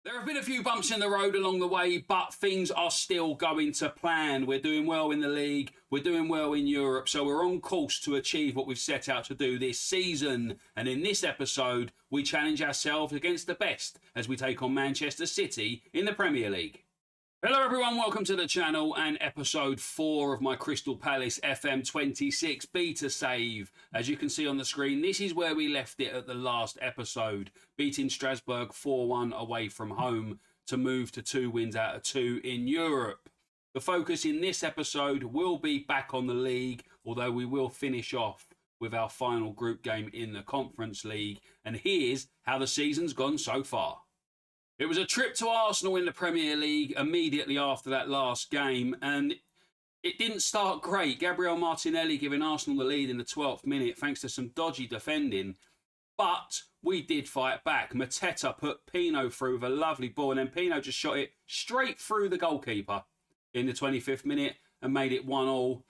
There have been a few bumps in the road along the way, but things are still going to plan. We're doing well in the league, we're doing well in Europe, so we're on course to achieve what we've set out to do this season. And in this episode, we challenge ourselves against the best as we take on Manchester City in the Premier League. Hello everyone, welcome to the channel and episode 4 of my Crystal Palace FM26 Beta save. As you can see on the screen, this is where we left it at the last episode, beating Strasbourg 4-1 away from home to move to 2 wins out of 2 in Europe. The focus in this episode will be back on the league, although we will finish off with our final group game in the Conference League. And here's how the season's gone so far. It was a trip to Arsenal in the Premier League immediately after that last game, and it didn't start great. Gabriel Martinelli giving Arsenal the lead in the 12th minute thanks to some dodgy defending, but we did fight back. Mateta put Pino through with a lovely ball, and then Pino just shot it straight through the goalkeeper in the 25th minute and made it 1-1.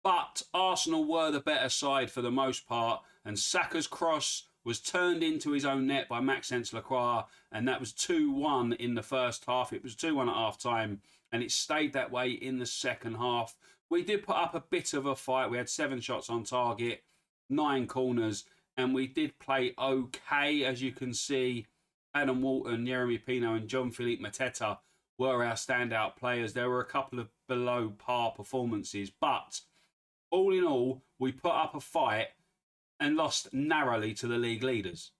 But Arsenal were the better side for the most part, and Saka's cross was turned into his own net by Maxence Lacroix, and that was 2-1 in the first half. It was 2-1 at half-time, and it stayed that way in the second half. We did put up a bit of a fight. We had 7 shots on target, 9 corners, and we did play okay, as you can see. Adam Walton, Yeremy Pino and Jean-Philippe Mateta were our standout players. There were a couple of below-par performances, but all in all, we put up a fight and lost narrowly to the league leaders.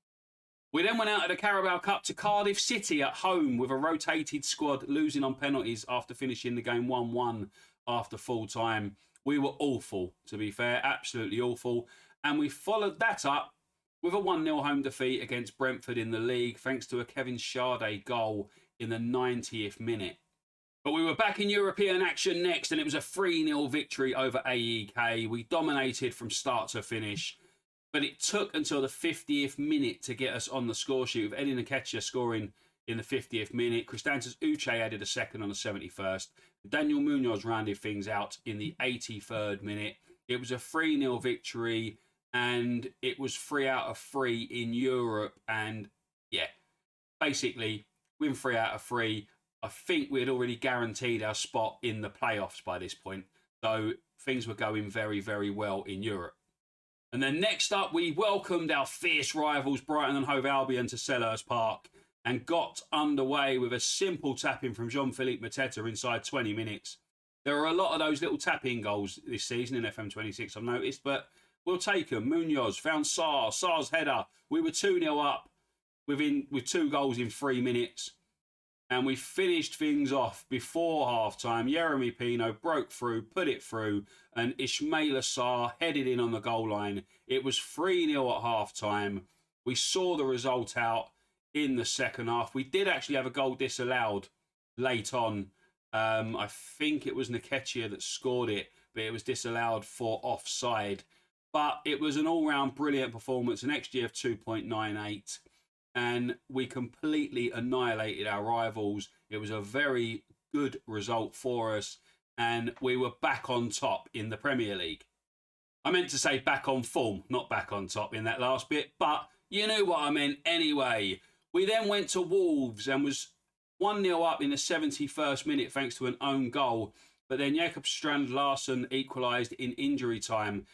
We then went out of the Carabao Cup to Cardiff City at home with a rotated squad, losing on penalties after finishing the game 1-1 after full time. We were awful, to be fair, absolutely awful. And we followed that up with a 1-0 home defeat against Brentford in the league, thanks to a Kevin Sade goal in the 90th minute. But we were back in European action next, and it was a 3-0 victory over AEK. We dominated from start to finish, but it took until the 50th minute to get us on the score sheet, with Eddie Nketiah scoring in the 50th minute. Christantas Uche added a second on the 71st. Daniel Munoz rounded things out in the 83rd minute. It was a 3-0 victory, and it was 3 out of 3 in Europe. And yeah, basically, win 3 out of 3. I think we had already guaranteed our spot in the playoffs by this point. So things were going very, very well in Europe. And then next up, we welcomed our fierce rivals Brighton and Hove Albion to Selhurst Park and got underway with a simple tap-in from Jean-Philippe Mateta inside 20 minutes. There are a lot of those little tap-in goals this season in FM26, I've noticed, but we'll take them. Munoz found Sarr's header. We were 2-0 up with 2 goals in 3 minutes. And we finished things off before half-time. Yeremy Pino broke through, put it through, and Ismaila Sarr headed in on the goal line. It was 3-0 at half-time. We saw the result out in the second half. We did actually have a goal disallowed late on. I think it was Nketiah that scored it, but it was disallowed for offside. But it was an all-round brilliant performance, an XG of 2.98. And we completely annihilated our rivals. It was a very good result for us, and we were back on top in the Premier League. I meant to say back on form, not back on top in that last bit, but you knew what I meant anyway. We then went to Wolves and was 1-0 up in the 71st minute thanks to an own goal, but then Jakob Strand Larsen equalised in injury time.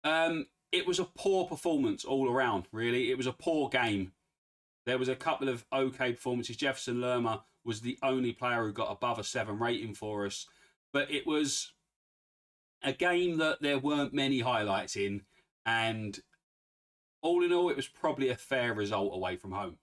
It was a poor performance all around, really. It was a poor game. There was a couple of okay performances. Jefferson Lerma was the only player who got above a 7 rating for us. But it was a game that there weren't many highlights in. And all in all, it was probably a fair result away from home.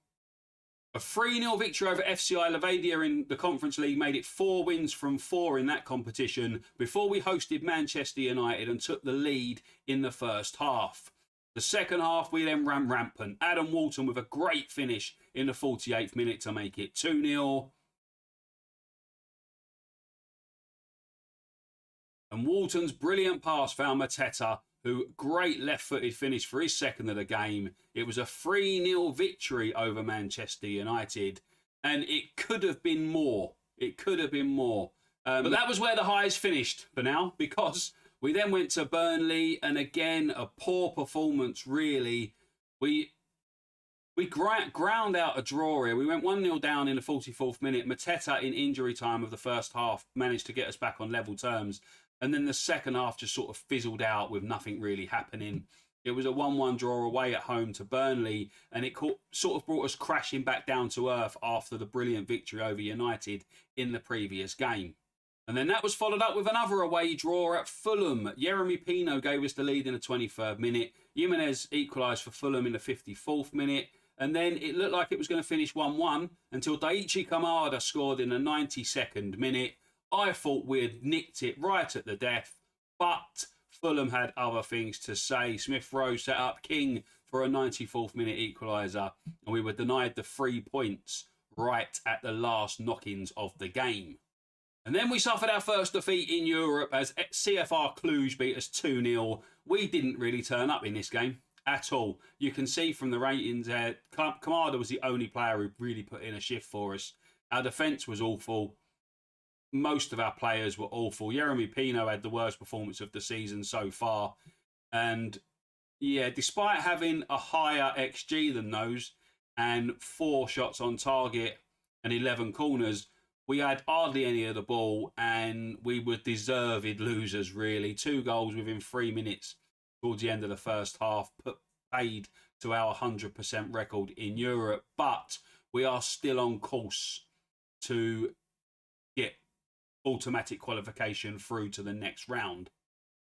A 3-0 victory over FCI Levadia in the Conference League made it 4 wins from 4 in that competition before we hosted Manchester United and took the lead in the first half. The second half, we then ran rampant. Adam Walton with a great finish in the 48th minute to make it 2-0. And Walton's brilliant pass found Mateta, who great left-footed finish for his second of the game. It was a 3-0 victory over Manchester United, and it could have been more. It could have been more. But that was where the highs finished for now, because we then went to Burnley, and again, a poor performance, really. We We ground out a draw here. We went 1-0 down in the 44th minute. Mateta, in injury time of the first half, managed to get us back on level terms. And then the second half just sort of fizzled out with nothing really happening. It was a 1-1 draw away at home to Burnley, and it sort of brought us crashing back down to earth after the brilliant victory over United in the previous game. And then that was followed up with another away draw at Fulham. Yeremy Pino gave us the lead in the 23rd minute. Jimenez equalised for Fulham in the 54th minute. And then it looked like it was going to finish 1-1 until Daichi Kamada scored in the 92nd minute. I thought we'd nicked it right at the death, but Fulham had other things to say. Smith Rowe set up King for a 94th minute equaliser, and we were denied the 3 points right at the last knock-ins of the game. And then we suffered our first defeat in Europe as CFR Cluj beat us 2-0. We didn't really turn up in this game at all. You can see from the ratings there, Kamada was the only player who really put in a shift for us. Our defence was awful. Most of our players were awful. Yeremy Pino had the worst performance of the season so far. And yeah, despite having a higher XG than those and 4 shots on target and 11 corners, we had hardly any of the ball, and we were deserved losers, really. 2 goals within 3 minutes towards the end of the first half paid to our 100% record in Europe. But we are still on course to get automatic qualification through to the next round.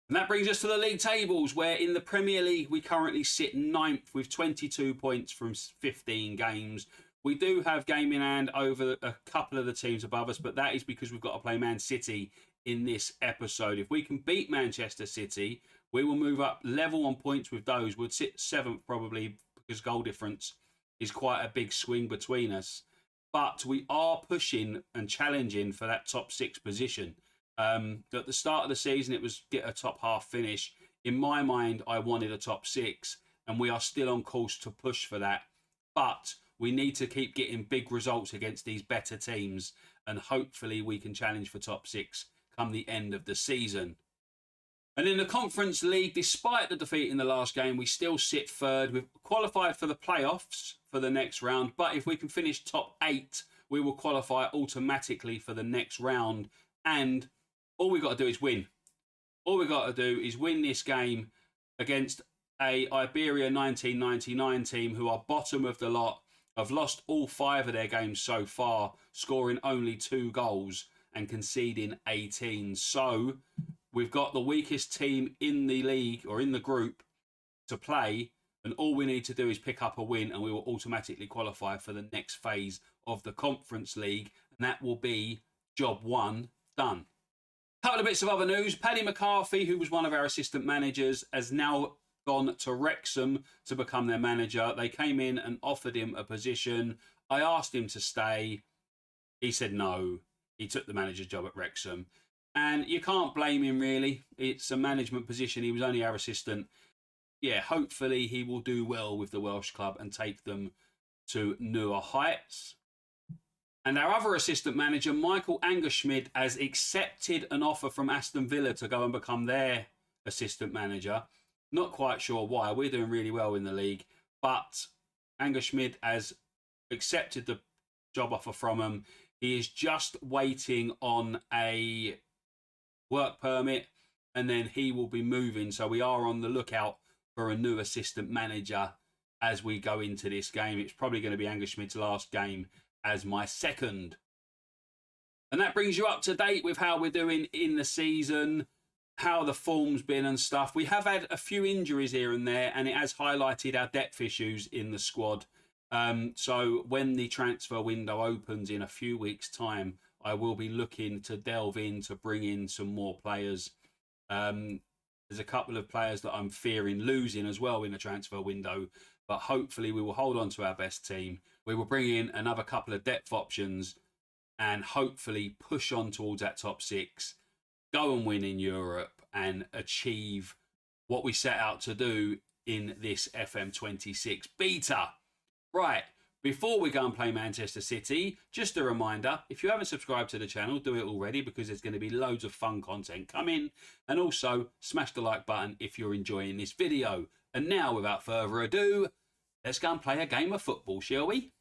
And that brings us to the league tables, where in the Premier League we currently sit 9th with 22 points from 15 games. We do have game in hand over a couple of the teams above us, but that is because we've got to play Man City in this episode. If we can beat Manchester City, we will move up level on points with those. We'll sit 7th probably, because goal difference is quite a big swing between us. But we are pushing and challenging for that top 6 position. At the start of the season, it was get a top half finish. In my mind, I wanted a top 6, and we are still on course to push for that. But we need to keep getting big results against these better teams, and hopefully we can challenge for top 6 come the end of the season. And in the Conference League, despite the defeat in the last game, we still sit 3rd. We've qualified for the playoffs for the next round, but if we can finish top 8, we will qualify automatically for the next round, and all we've got to do is win. All we've got to do is win this game against a Iberia 1999 team who are bottom of the lot, have lost all 5 of their games so far, scoring only 2 goals and conceding 18. So we've got the weakest team in the league or in the group to play, and all we need to do is pick up a win and we will automatically qualify for the next phase of the Conference League, and that will be job 1 done. Couple of bits of other news. Paddy McCarthy, who was one of our assistant managers, has now gone to Wrexham to become their manager. They came in and offered him a position. I asked him to stay. He said no. He took the manager's job at Wrexham. And you can't blame him, really. It's a management position. He was only our assistant. Yeah, hopefully he will do well with the Welsh club and take them to newer heights. And our other assistant manager, Michael Angerschmidt, has accepted an offer from Aston Villa to go and become their assistant manager. Not quite sure why. We're doing really well in the league. But Angerschmidt has accepted the job offer from him. He is just waiting on a work permit, and then he will be moving. So we are on the lookout for a new assistant manager as we go into this game. It's probably going to be Angerschmidt's last game as my second. And that brings you up to date with how we're doing in the season, how the form's been and stuff. We have had a few injuries here and there, and it has highlighted our depth issues in the squad. So when the transfer window opens in a few weeks' time, I will be looking to delve in to bring in some more players. There's a couple of players that I'm fearing losing as well in the transfer window, but hopefully we will hold on to our best team. We will bring in another couple of depth options and hopefully push on towards that top 6, go and win in Europe and achieve what we set out to do in this FM26 Beta. Right, before we go and play Manchester City, just a reminder, if you haven't subscribed to the channel, do it already, because there's going to be loads of fun content coming. And also, smash the like button if you're enjoying this video. And now, without further ado, Let's go and play a game of football, shall we?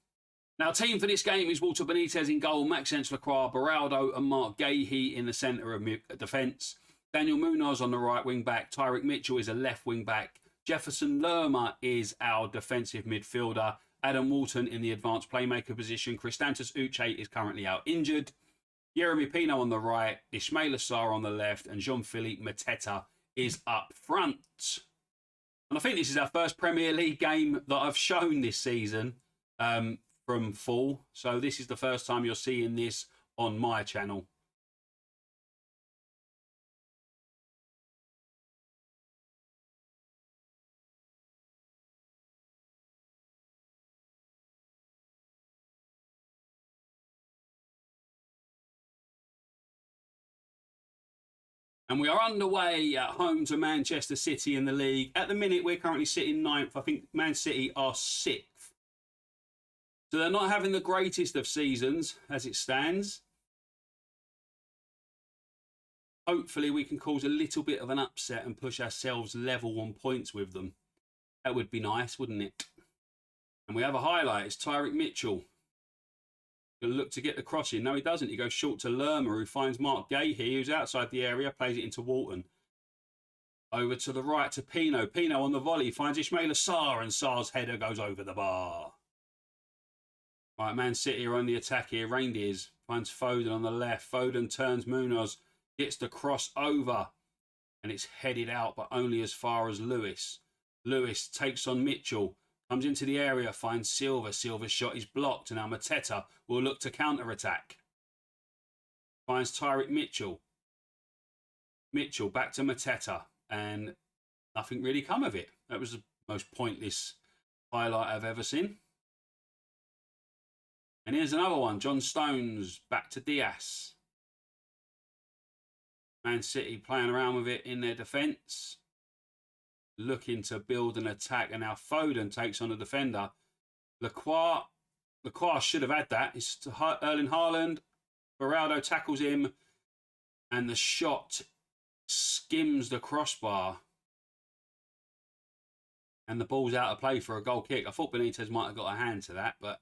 Now, team for this game is Walter Benitez in goal, Maxence Lacroix, Beraldo and Mark Gahey in the centre of defence. Daniel Munoz on the right wing back. Tyrick Mitchell is a left wing back. Jefferson Lerma is our defensive midfielder. Adam Walton in the advanced playmaker position. Christantus Uche is currently out injured. Yeremy Pino on the right. Ismail Assar on the left. And Jean-Philippe Mateta is up front. And I think this is our first Premier League game that I've shown this season from full. So this is the first time you're seeing this on my channel. And we are underway at home to Manchester City in the league. At the minute, we're currently sitting ninth. I think Man City are sixth. So they're not having the greatest of seasons as it stands. Hopefully, we can cause a little bit of an upset and push ourselves level on points with them. That would be nice, wouldn't it? And we have a highlight. It's Tyrick Mitchell. He'll look to get the cross in. No, he doesn't. He goes short to Lerma, who finds Mark Gahey, who's outside the area, plays it into Walton. Over to the right to Pino. Pino on the volley finds Ismail Assar, and Sar's header goes over the bar. Right, Man City are on the attack here. Reindeers finds Foden on the left. Foden turns Munoz, gets the cross over, and it's headed out, but only as far as Lewis. Lewis takes on Mitchell. Comes into the area, finds Silva. Silva's shot is blocked, and now Mateta will look to counter-attack. Finds Tyrick Mitchell. Mitchell back to Mateta, and nothing really come of it. That was the most pointless highlight I've ever seen. And here's another one. John Stones back to Diaz. Man City playing around with it in their defence. Looking to build an attack, and now Foden takes on a defender. Lacroix should have had that. It's to Erling Haaland. Beraldo tackles him, and the shot skims the crossbar, and the ball's out of play for a goal kick. I thought Benitez might have got a hand to that, but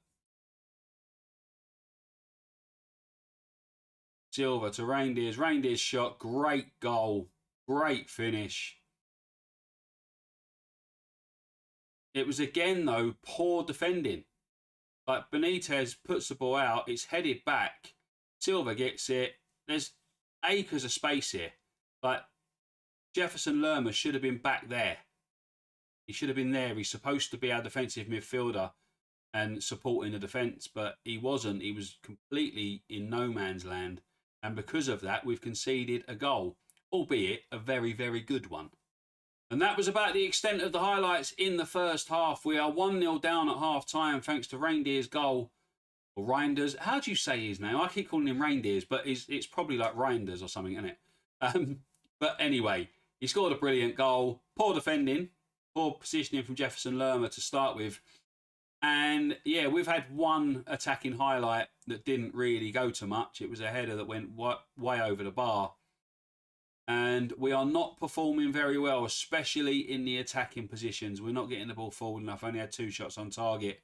Silva to Reindeers. Reindeers shot, great goal, great finish. It was again, though, poor defending. Like, Benitez puts the ball out, it's headed back. Silva gets it. There's acres of space here. Like, Jefferson Lerma should have been back there. He should have been there. He's supposed to be our defensive midfielder and supporting the defence, but he wasn't. He was completely in no man's land. And because of that, we've conceded a goal, albeit a very, very good one. And that was about the extent of the highlights in the first half. We are 1-0 down at half-time thanks to Reindeers' goal. Or Reinders. How do you say his name? I keep calling him Reindeers, but it's probably like Reinders or something, isn't it? But anyway, he scored a brilliant goal. Poor defending. Poor positioning from Jefferson Lerma to start with. And, yeah, we've had one attacking highlight that didn't really go to much. It was a header that went way over the bar. And we are not performing very well, especially in the attacking positions. We're not getting the ball forward enough. Only had 2 shots on target.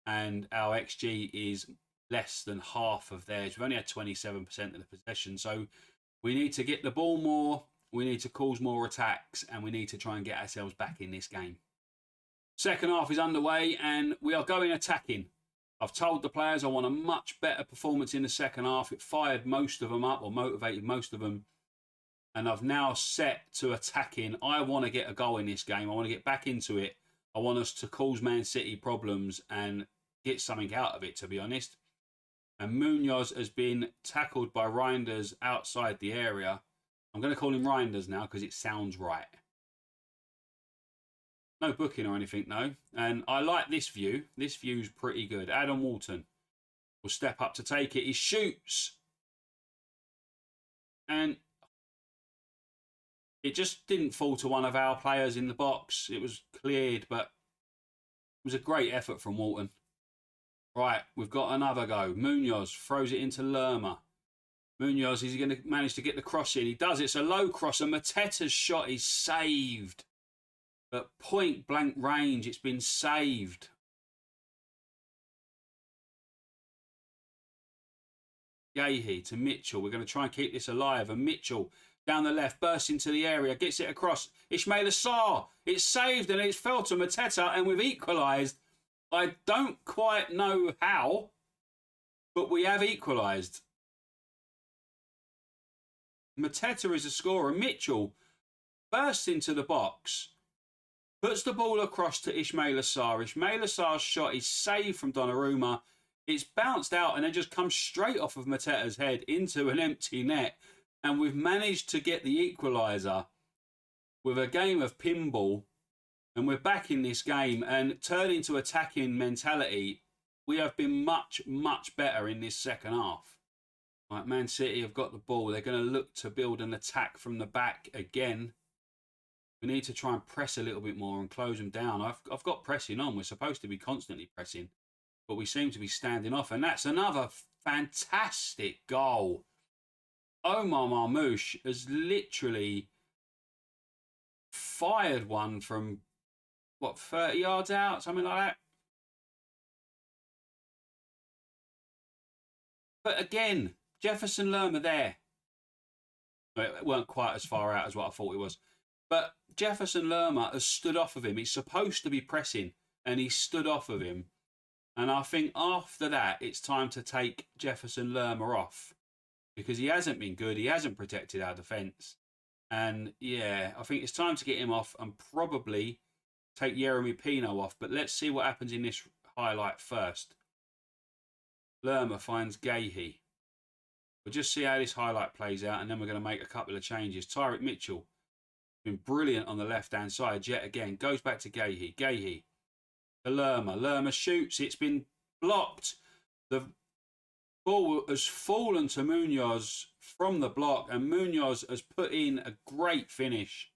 And our XG is less than half of theirs. We've only had 27% of the possession. So we need to get the ball more. We need to cause more attacks. And we need to try and get ourselves back in this game. Second half is underway and we are going attacking. I've told the players I want a much better performance in the second half. It fired most of them up, or motivated most of them. And I've now set to attacking. I want to get a goal in this game. I want to get back into it. I want us to cause Man City problems and get something out of it, to be honest. And Munoz has been tackled by Reinders outside the area. I'm going to call him Reinders now because it sounds right. No booking or anything, no. And I like this view. This view's pretty good. Adam Walton will step up to take it. He shoots. And it just didn't fall to one of our players in the box. It was cleared, but it was a great effort from Walton. Right, we've got another go. Munoz throws it into Lerma. Munoz, is he going to manage to get the cross in? He does. It's a low cross, and Mateta's shot is saved. At point blank range, it's been saved. Gahey to Mitchell. We're going to try and keep this alive. And Mitchell down the left, bursts into the area, gets it across. Ismail Assar. It's saved and it's fell to Mateta, and we've equalised. I don't quite know how, but we have equalised. Mateta is a scorer. Mitchell bursts into the box, puts the ball across to Ismail Assar. Ismail Assar's shot is saved from Donnarumma. It's bounced out and then just comes straight off of Mateta's head into an empty net. And we've managed to get the equaliser with a game of pinball. And we're back in this game and turning to attacking mentality. We have been much, much better in this second half. Right, Man City have got the ball. They're going to look to build an attack from the back again. We need to try and press a little bit more and close them down. I've got pressing on. We're supposed to be constantly pressing, but we seem to be standing off. And that's another fantastic goal. Omar Marmoush has literally fired one from, what, 30 yards out? Something like that. But again, Jefferson Lerma there. It weren't quite as far out as what I thought it was. But Jefferson Lerma has stood off of him. He's supposed to be pressing, and he stood off of him. And I think after that, it's time to take Jefferson Lerma off, because he hasn't been good. He hasn't protected our defence. And yeah, I think it's time to get him off and probably take Yeremy Pino off. But let's see what happens in this highlight first. Lerma finds Gahey. We'll just see how this highlight plays out, and then we're going to make a couple of changes. Tyrick Mitchell, been brilliant on the left-hand side yet again. Goes back to Gahey. Gahey to Lerma. Lerma shoots. It's been blocked. The ball has fallen to Munoz from the block, and Munoz has put in a great finish.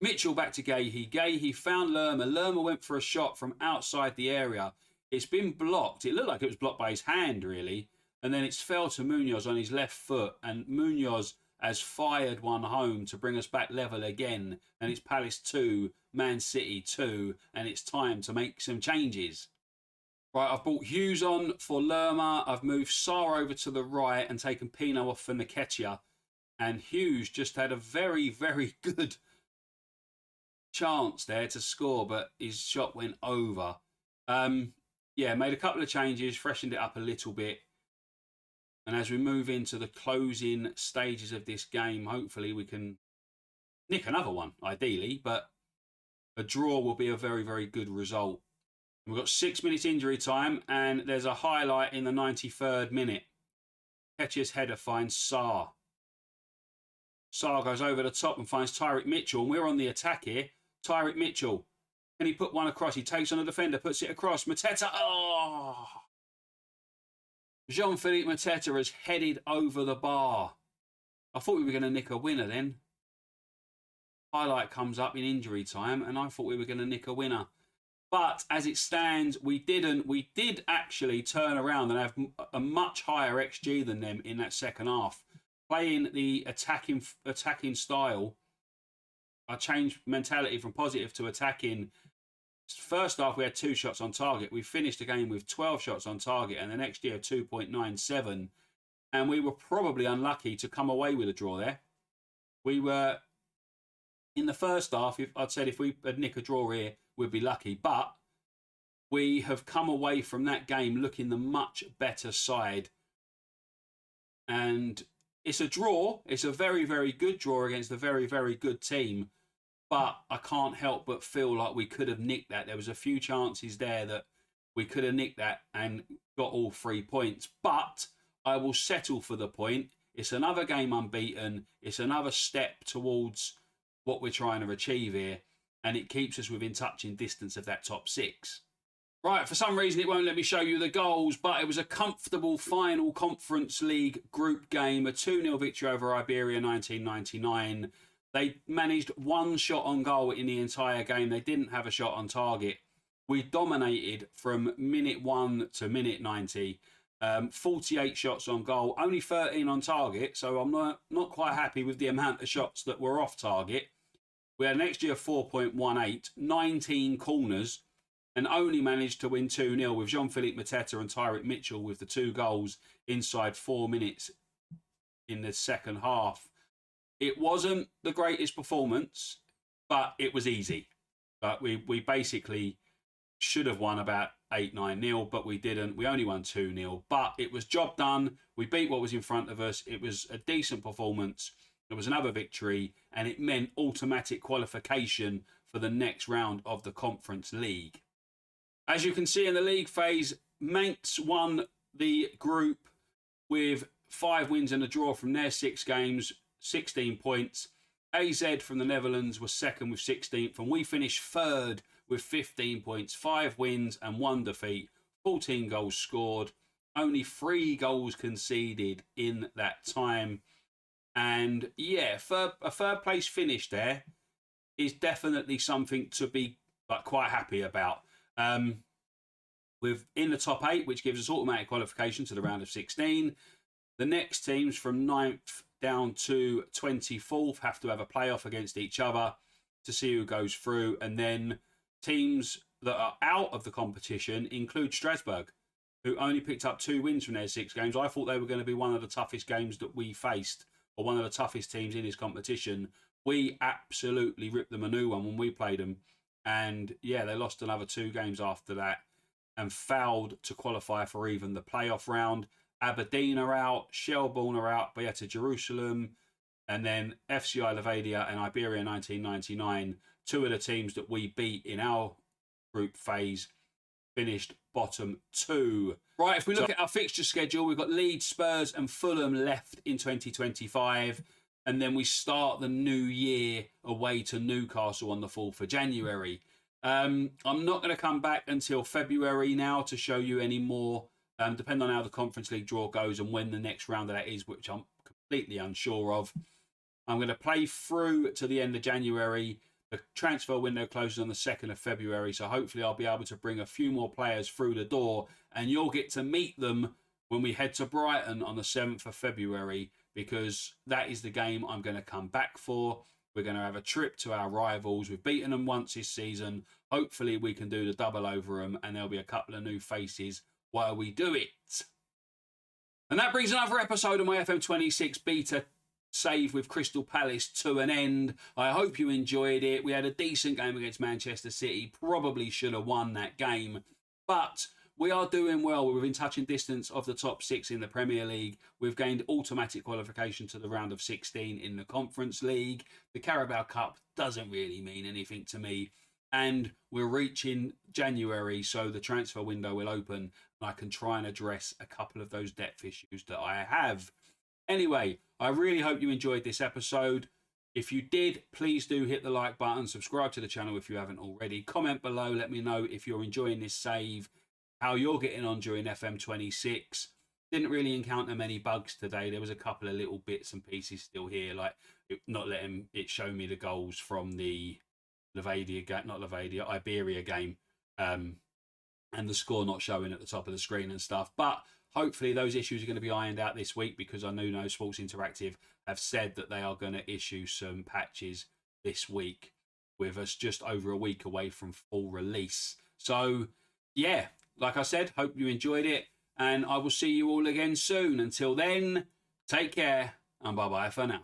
Mitchell back to Gahey. Gahey found Lerma. Lerma went for a shot from outside the area. It's been blocked. It looked like it was blocked by his hand, really. And then it's fell to Munoz on his left foot. And Munoz has fired one home to bring us back level again. And it's Palace 2, Man City 2. And it's time to make some changes. Right, I've brought Hughes on for Lerma. I've moved Sarr over to the right and taken Pino off for Nketiah. And Hughes just had a very, very good chance there to score, but his shot went over. Yeah, made a couple of changes, freshened it up a little bit. And as we move into the closing stages of this game, hopefully we can nick another one, ideally. But a draw will be a very, very good result. We've got 6 minutes injury time, and there's a highlight in the 93rd minute. Nketiah's header finds Sarr. Sarr goes over the top and finds Tyrick Mitchell. And we're on the attack here. Tyrick Mitchell. Can he put one across? He takes on a defender, puts it across. Mateta. Oh! Jean-Philippe Mateta has headed over the bar. I thought we were going to nick a winner then. Highlight comes up in injury time, and I thought we were going to nick a winner. But as it stands, we didn't. We did actually turn around and have a much higher XG than them in that second half. Playing the attacking style, I changed mentality from positive to attacking. First half, we had 2 shots on target. We finished the game with 12 shots on target and an XG of 2.97. And we were probably unlucky to come away with a draw there. We were, in the first half, I'd said if we had nicked a draw here, we'd be lucky. But we have come away from that game looking the much better side. And it's a draw. It's a very, very good draw against a very, very good team. But I can't help but feel like we could have nicked that. There was a few chances there that we could have nicked that and got all 3 points. But I will settle for the point. It's another game unbeaten. It's another step towards what we're trying to achieve here. And it keeps us within touching distance of that top 6. Right, for some reason it won't let me show you the goals, but it was a comfortable final Conference League group game. A 2-0 victory over Iberia 1999. They managed 1 shot on goal in the entire game. They didn't have a shot on target. We dominated from minute 1 to minute 90. 48 shots on goal, only 13 on target. So I'm not quite happy with the amount of shots that were off target. We had an XG of 4.18, 19 corners, and only managed to win 2-0 with Jean-Philippe Mateta and Tyrick Mitchell with the 2 goals inside 4 minutes in the second half. It wasn't the greatest performance, but it was easy. But we basically should have won about 8-9-0, but we didn't. We only won 2-0, but it was job done. We beat what was in front of us. It was a decent performance. It was another victory, and it meant automatic qualification for the next round of the Conference League. As you can see in the league phase, Mainz won the group with 5 wins and a draw from their 6 games, 16 points. AZ from the Netherlands was second with 16th, and we finished third with 15 points, 5 wins and 1 defeat, 14 goals scored, only 3 goals conceded in that time. And yeah, a third place finish there is definitely something to be quite happy about. With in the top 8, which gives us automatic qualification to the round of 16. The next teams from 9th down to 24th have to have a playoff against each other to see who goes through. And then teams that are out of the competition include Strasbourg, who only picked up 2 wins from their 6 games. I thought they were going to be one of the toughest games that we faced, or one of the toughest teams in this competition. We absolutely ripped them a new one when we played them. And yeah, they lost another 2 games after that and failed to qualify for even the playoff round. Aberdeen are out, Shelbourne are out, Beata Jerusalem, and then FCI Levadia and Iberia 1999, 2 of the teams that we beat in our group phase, finished bottom 2. Right, if we look at our fixture schedule, we've got Leeds, Spurs and Fulham left in 2025, and then we start the new year away to Newcastle on the 4th of January. I'm not going to come back until February now to show you any more, depending on how the Conference League draw goes and when the next round of that is, which I'm completely unsure of. I'm going to play through to the end of January. The transfer window closes on the 2nd of February, so hopefully I'll be able to bring a few more players through the door, and you'll get to meet them when we head to Brighton on the 7th of February, because that is the game I'm going to come back for. We're going to have a trip to our rivals. We've beaten them once this season. Hopefully we can do the double over them, and there'll be a couple of new faces while we do it. And that brings another episode of my FM26 Beta save with Crystal Palace to an end. I hope you enjoyed it. We had a decent game against Manchester City. Probably should have won that game. But we are doing well. We're within touching distance of the top 6 in the Premier League. We've gained automatic qualification to the round of 16 in the Conference League. The Carabao Cup doesn't really mean anything to me. And we're reaching January, so the transfer window will open, and I can try and address a couple of those depth issues that I have. Anyway, I really hope you enjoyed this episode. If you did, please do hit the like button, subscribe to the channel if you haven't already. Comment below, let me know if you're enjoying this save, how you're getting on during FM26. Didn't really encounter many bugs today. There was a couple of little bits and pieces still here, like not letting it show me the goals from the Iberia game, and the score not showing at the top of the screen and stuff. But hopefully those issues are going to be ironed out this week, because I know Sports Interactive have said that they are going to issue some patches this week, with us just over a week away from full release. So yeah, like I said, hope you enjoyed it, and I will see you all again soon. Until then, take care and bye-bye for now.